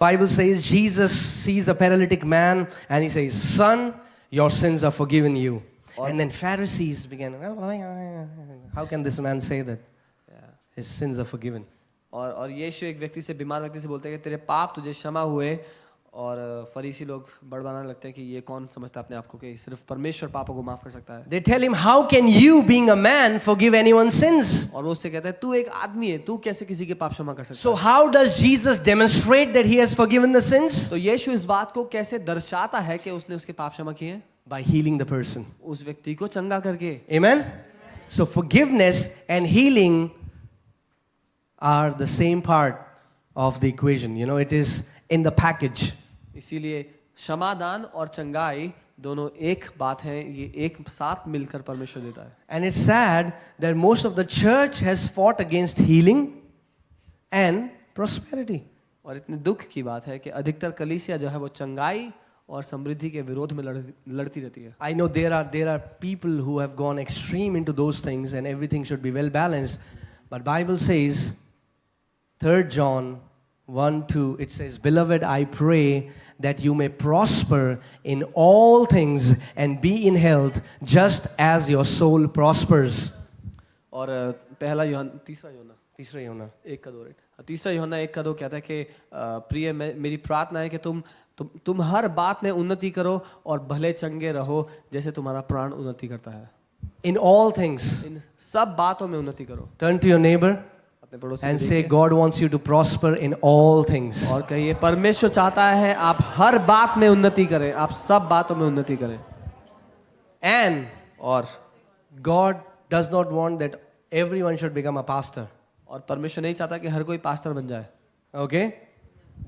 Bible says Jesus sees a paralytic man and he says, "Son, your sins are forgiven you." And then Pharisees began, how can this man say that? His sins are forgiven. और यीशु एक व्यक्ति से, बीमार व्यक्ति से बोलते हैं कि तेरे पाप तुझे क्षमा हुए, और फरीसी लोग बड़बड़ाने लगते हैं कि ये कौन समझता है अपने आप को कि सिर्फ परमेश्वर पापों को माफ कर सकता है. They tell him, "How can you, being a man, forgive anyone's sins?" और वो उससे कहता है तू एक आदमी है, तू कैसे किसी के पाप क्षमा कर सकता है? So how does Jesus demonstrate that he has forgiven the sins? तो यीशु इस बात को कैसे दर्शाता है कि उसने उसके पाप क्षमा किए हैं? By healing the person. उस व्यक्ति को चंगा करके. Amen? So forgiveness and healing are the same part of the equation. You know, it is in the package. इसीलिए क्षमादान और चंगाई दोनों एक बात है, ये एक साथ मिलकर परमेश्वर देता है. And it's sad that most of the church has fought against healing and prosperity. और इतने दुख की बात है कि अधिकतर कलीसिया जो है वो चंगाई और समृद्धि के विरोध में लड़ती रहती है. I know there are people who have gone extreme into those things and everything should be well balanced. But Bible says, 3 John 1:2, it says, "Beloved, I pray that you may prosper in all things and be in health just as your soul prospers." और पहला यूहन्ना, तीसरा यूहन्ना 1:2 कहता है कि प्रिय, मेरी प्रार्थना है कि तुम हर बात में उन्नति करो और भले चंगे रहो जैसे तुम्हारा प्राण उन्नति करता है. In all things. इन सब बातों में उन्नति करो. Turn to your neighbor and say, "God wants you to prosper in all things." और कहिए, परमेश्वर चाहता है आप हर बात में उन्नति करें, आप सब बातों में उन्नति करें. And और God does not want that everyone should become a pastor. और परमेश्वर नहीं चाहता कि हर कोई पास्टर बन जाए. Okay?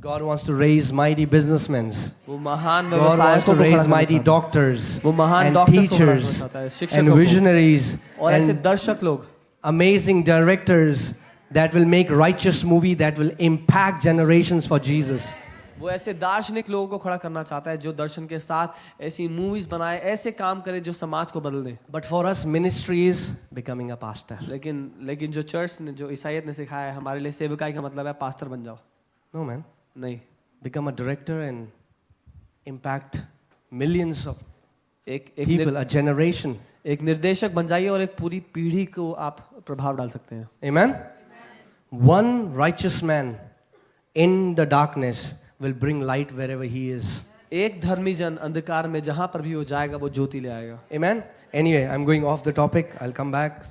God wants to raise mighty businessmen. वो महान God wants व्यवसायियों to को raise खड़ा mighty करना चाहता है. doctors वो महान and डॉक्टर्स को खड़ा करना teachers चाहता है, and शिक्षकों को, visionaries और ऐसे and दर्शक लोग, amazing directors that will make righteous movie that will impact generations for Jesus. वो ऐसे दार्शनिक लोगों को खड़ा करना चाहता है जो दर्शन के साथ ऐसी मूवीज बनाए, ऐसे काम करे जो समाज को बदल दे. But for us, ministry is becoming a pastor. लेकिन जो चर्च ने, जो ईसाईयत ने सिखाया है, हमारे लिए सेवकाई का मतलब है पास्टर बन जाओ. No, man. नहीं. Become a director and impact millions of एक people, a generation. एक निर्देशक बन जाइए और एक पूरी पीढ़ी को आप प्रभाव डाल सकते हैं. Amen? One righteous man in the darkness will bring light wherever he is. एक धर्मी जन अंधकार में जहां पर भी वो जाएगा वो ज्योति ले आएगा. Amen? Anyway, I'm going off the topic. I'll come back.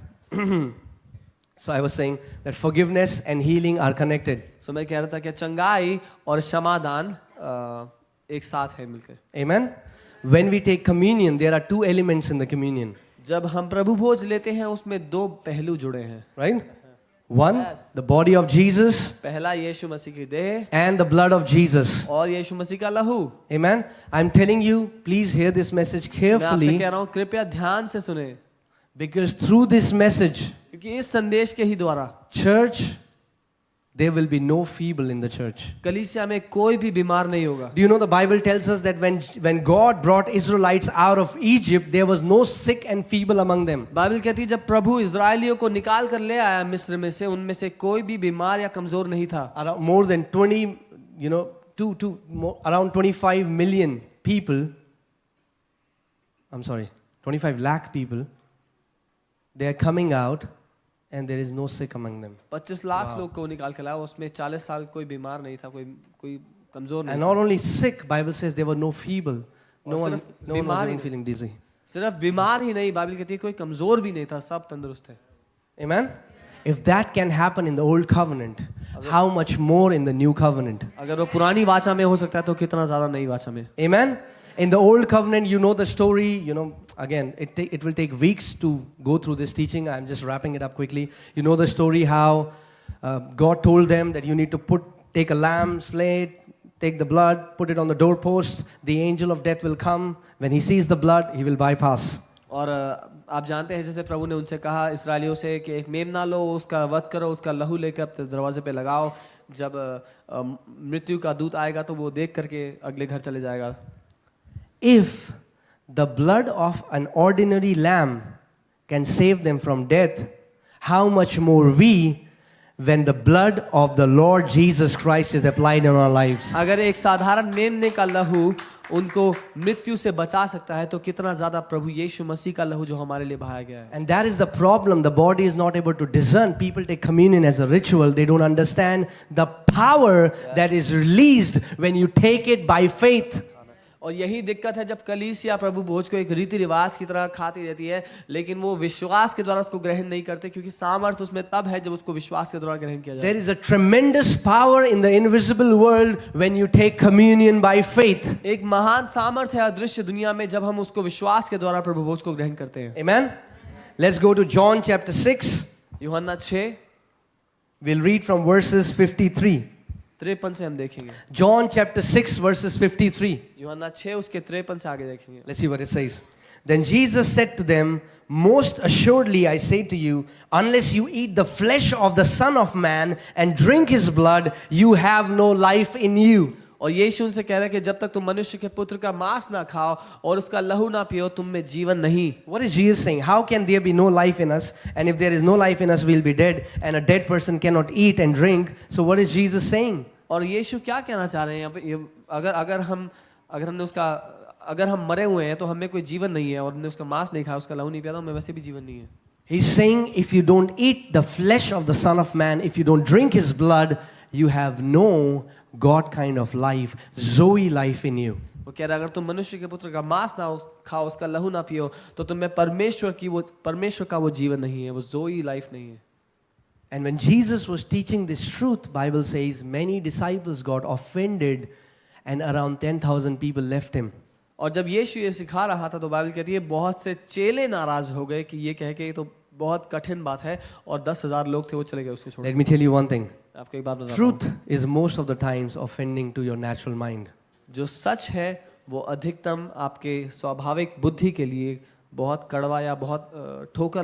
So I was saying that forgiveness and healing are connected. So मैं कह रहा था कि चंगाई और क्षमादान एक साथ है मिलकर. Amen? When we take communion, there are 2 elements in the communion. जब हम प्रभु भोज लेते हैं उसमें 2 पहलू जुड़े हैं. Right? One, the body of Jesus. पहला यीशु मसीह की देह And the blood of Jesus. और यीशु मसीह का लहू. Amen? I'm telling you, please hear this message मैं आपसे carefully. कह रहा हूँ कृपया ध्यान से सुने, Because through this message, क्योंकि इस संदेश के ही द्वारा church, there will be no feeble in the church. कलीसिया में कोई भी बीमार नहीं होगा. Do you know the Bible tells us that when God brought Israelites out of Egypt, there was no sick and feeble among them. Bible कहती है जब प्रभु इजरायलियों को निकाल कर ले आया मिस्र में से, उनमें से कोई भी बीमार या कमजोर नहीं था. Around more than 20, around 25 million people, 25 lakh people, they are coming out and there is no sick among them. 25 lakh लोग को निकाल के लाया, उसमें 40 साल कोई बीमार नहीं था, कोई कमजोर नहीं And था. not only sick, Bible says there were no feeble. No one was even feeling dizzy. सिर्फ बीमार ही नहीं, बाइबल कहती है कोई कमजोर भी नहीं था, सब तंदुरुस्त थे. Amen? If that can happen in the old covenant, how much more in the new covenant? अगर वो पुरानी वाचा में हो सकता है तो कितना ज्यादा नई वाचा में. Amen? In the old covenant, you know the story, again, it will take weeks to go through this teaching. I'm just wrapping it up quickly. You know the story how God told them that you need to take a lamb, slay it, take the blood, put it on the doorpost. The angel of death will come. When he sees the blood, he will bypass. और आप जानते हैं जैसे प्रभु ने उनसे कहा इसराइलियों से कि एक मेमना लो, उसका वध करो, उसका लहू लेकर अपने दरवाजे पे लगाओ, जब मृत्यु का दूत आएगा तो वो देख करके अगले घर चले जाएगा. If the blood of an ordinary lamb can save them from death, how much more we, when the blood of the Lord Jesus Christ is applied in our lives. अगर एक साधारण मेमने का लहू उनको मृत्यु से बचा सकता है तो कितना ज्यादा प्रभु यीशु मसीह का लहू जो हमारे लिए बहाया गया है. And that is the problem. The body is not able to discern. People take communion as a ritual. They don't understand the power that is released when you take it by faith. और यही दिक्कत है जब कलीसिया प्रभु भोज को एक रीति रिवाज की तरह खाती रहती है लेकिन वो विश्वास के द्वारा उसको ग्रहण नहीं करते क्योंकि सामर्थ्य उसमें तब है जब उसको विश्वास के द्वारा ग्रहण किया जाए. There is a tremendous power in the invisible world when you take communion by faith. एक महान सामर्थ्य है अदृश्य दुनिया में जब हम उसको विश्वास के द्वारा प्रभु भोज को ग्रहण करते हैं. Amen. Let's go to John chapter 6. यूहन्ना 6 We'll read from verses 53. 53 से हम देखेंगे. John chapter 6 verses 53. यूहन्ना 6 उसके 53 से आगे देखेंगे. Let's see what it says. Then Jesus said to them, most assuredly I say to you, unless you eat the flesh of the Son of Man and drink his blood, you have no life in you. और यीशु उनसे कह रहा है कि जब तक तुम मनुष्य के पुत्र का मांस ना खाओ और उसका लहू ना पियो तुम में जीवन नहीं. What is Jesus saying? How can there be no life in us? And if there is no life in us, we'll be dead. And a dead person cannot eat and drink. So what is Jesus saying? और यीशु क्या कहना चाह रहे हैं यहाँ पे? अगर हम मरे हुए हैं तो हमें कोई जीवन नहीं है और हमने उसका मांस नहीं खाया उसका लहू नहीं पिया तो हमें वैसे भी जीवन नहीं है. He's saying if you don't eat the flesh of the Son of Man, if you don't drink his blood, you have no God kind of life, Zoe life in you. वो कह रहा है अगर तुम मनुष्य के पुत्र का मांस ना खाओ उसका लहू ना पियो तो तुम्हें परमेश्वर का वो जीवन नहीं है, वो जोई लाइफ नहीं है. And when Jesus was teaching this truth, Bible says many disciples got offended and around 10,000 people left him. और जब यीशु ये सिखा रहा था तो बाइबल कहती है बहुत से चेले नाराज हो गए कि ये कह के तो बहुत कठिन बात है और 10,000 लोग थे वो चले गए उसको छोड़. Let me tell you one thing. आपको एक बात बताता हूं. Truth is most of the times offending to your natural mind. जो सच है वो अधिकतम आपके स्वाभाविक बुद्धि के लिए बहुत कड़वा या बहुत ठोकर